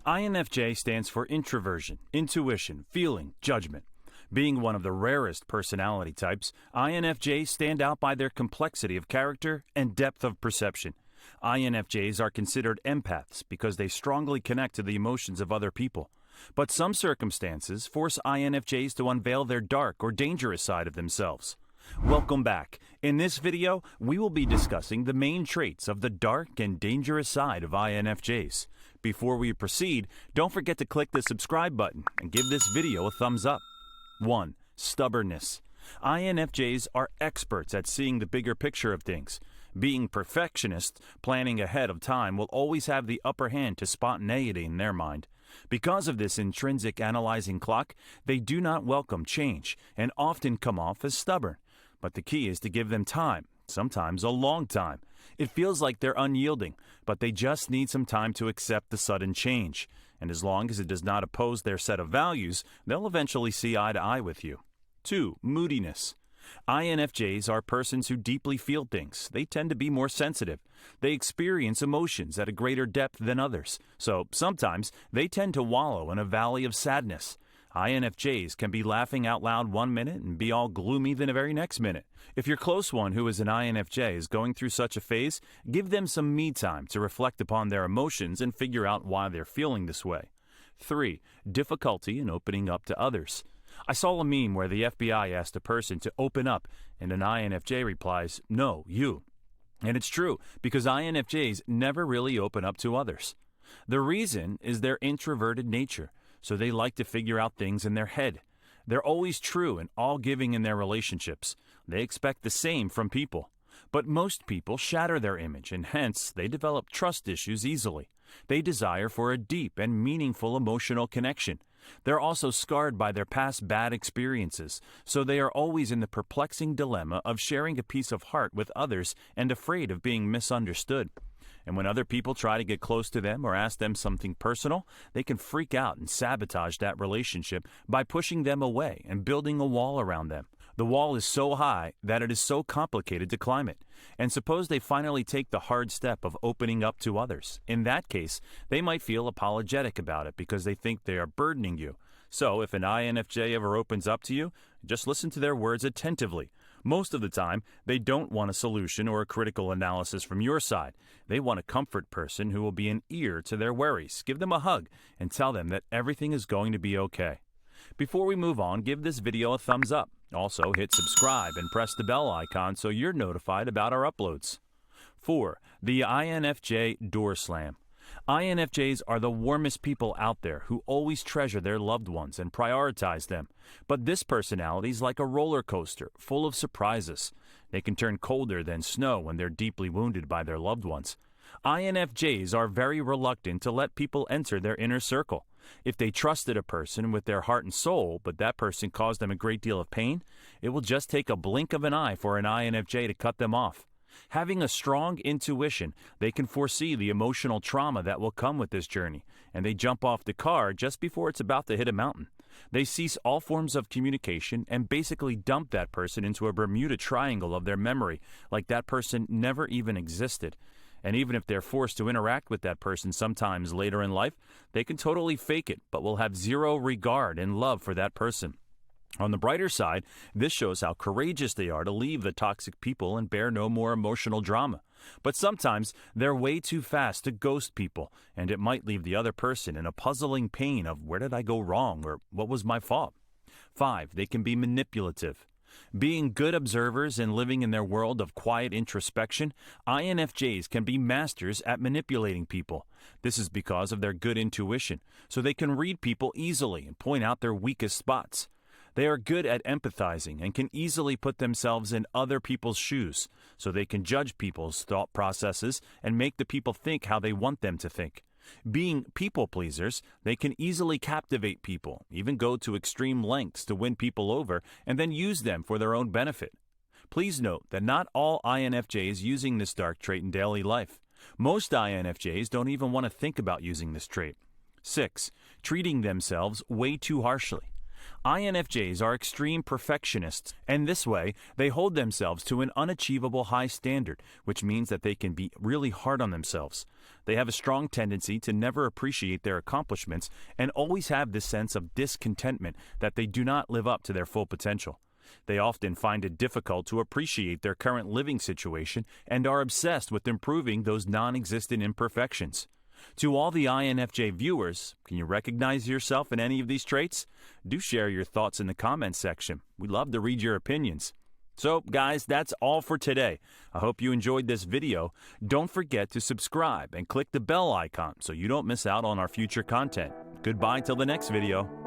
INFJ stands for introversion, intuition, feeling, judgment. Being one of the rarest personality types, INFJs stand out by their complexity of character and depth of perception. INFJs are considered empaths because they strongly connect to the emotions of other people. But some circumstances force INFJs to unveil their dark or dangerous side of themselves. Welcome back. In this video, we will be discussing the main traits of the dark and dangerous side of INFJs. Before we proceed, don't forget to click the subscribe button and give this video a thumbs up. 1. Stubbornness. INFJs are experts at seeing the bigger picture of things. Being perfectionists, planning ahead of time will always have the upper hand to spontaneity in their mind. Because of this intrinsic analyzing clock, they do not welcome change and often come off as stubborn. But the key is to give them time, sometimes a long time. It feels like they're unyielding, but they just need some time to accept the sudden change. And as long as it does not oppose their set of values, they'll eventually see eye to eye with you. 2. Moodiness. INFJs are persons who deeply feel things. They tend to be more sensitive. They experience emotions at a greater depth than others. So sometimes they tend to wallow in a valley of sadness. INFJs can be laughing out loud one minute and be all gloomy the very next minute. If your close one who is an INFJ is going through such a phase, give them some me time to reflect upon their emotions and figure out why they're feeling this way. 3. Difficulty in opening up to others. I saw a meme where the FBI asked a person to open up, and an INFJ replies, "No, you." And it's true, because INFJs never really open up to others. The reason is their introverted nature, so they like to figure out things in their head. They're always true and all giving in their relationships. They expect the same from people. But most people shatter their image, and hence they develop trust issues easily. They desire for a deep and meaningful emotional connection. They're also scarred by their past bad experiences, so they are always in the perplexing dilemma of sharing a piece of heart with others and afraid of being misunderstood. And when other people try to get close to them or ask them something personal, they can freak out and sabotage that relationship by pushing them away and building a wall around them. The wall is so high that it is so complicated to climb it. And suppose they finally take the hard step of opening up to others. In that case, they might feel apologetic about it because they think they are burdening you. So if an INFJ ever opens up to you, just listen to their words attentively. Most of the time, they don't want a solution or a critical analysis from your side. They want a comfort person who will be an ear to their worries. Give them a hug and tell them that everything is going to be okay. Before we move on, give this video a thumbs up. Also, hit subscribe and press the bell icon so you're notified about our uploads. 4. The INFJ door slam. INFJs are the warmest people out there who always treasure their loved ones and prioritize them. But this personality is like a roller coaster, full of surprises. They can turn colder than snow when they're deeply wounded by their loved ones. INFJs are very reluctant to let people enter their inner circle. If they trusted a person with their heart and soul, but that person caused them a great deal of pain, it will just take a blink of an eye for an INFJ to cut them off. Having a strong intuition, they can foresee the emotional trauma that will come with this journey, and they jump off the car just before it's about to hit a mountain. They cease all forms of communication and basically dump that person into a Bermuda Triangle of their memory, like that person never even existed. And even if they're forced to interact with that person sometimes later in life, they can totally fake it, but will have zero regard and love for that person. On the brighter side, this shows how courageous they are to leave the toxic people and bear no more emotional drama. But sometimes they're way too fast to ghost people, and it might leave the other person in a puzzling pain of where did I go wrong or what was my fault. 5. They can be manipulative. Being good observers and living in their world of quiet introspection, INFJs can be masters at manipulating people. This is because of their good intuition, so they can read people easily and point out their weakest spots. They are good at empathizing and can easily put themselves in other people's shoes, so they can judge people's thought processes and make the people think how they want them to think. Being people pleasers, they can easily captivate people, even go to extreme lengths to win people over and then use them for their own benefit. Please note that not all INFJs using this dark trait in daily life. Most INFJs don't even want to think about using this trait. 6. Treating themselves way too harshly. INFJs are extreme perfectionists, and this way, they hold themselves to an unachievable high standard, which means that they can be really hard on themselves. They have a strong tendency to never appreciate their accomplishments and always have this sense of discontentment that they do not live up to their full potential. They often find it difficult to appreciate their current living situation and are obsessed with improving those non-existent imperfections. To all the INFJ viewers, can you recognize yourself in any of these traits? Do share your thoughts in the comments section. We'd love to read your opinions. So, guys, that's all for today. I hope you enjoyed this video. Don't forget to subscribe and click the bell icon so you don't miss out on our future content. Goodbye till the next video.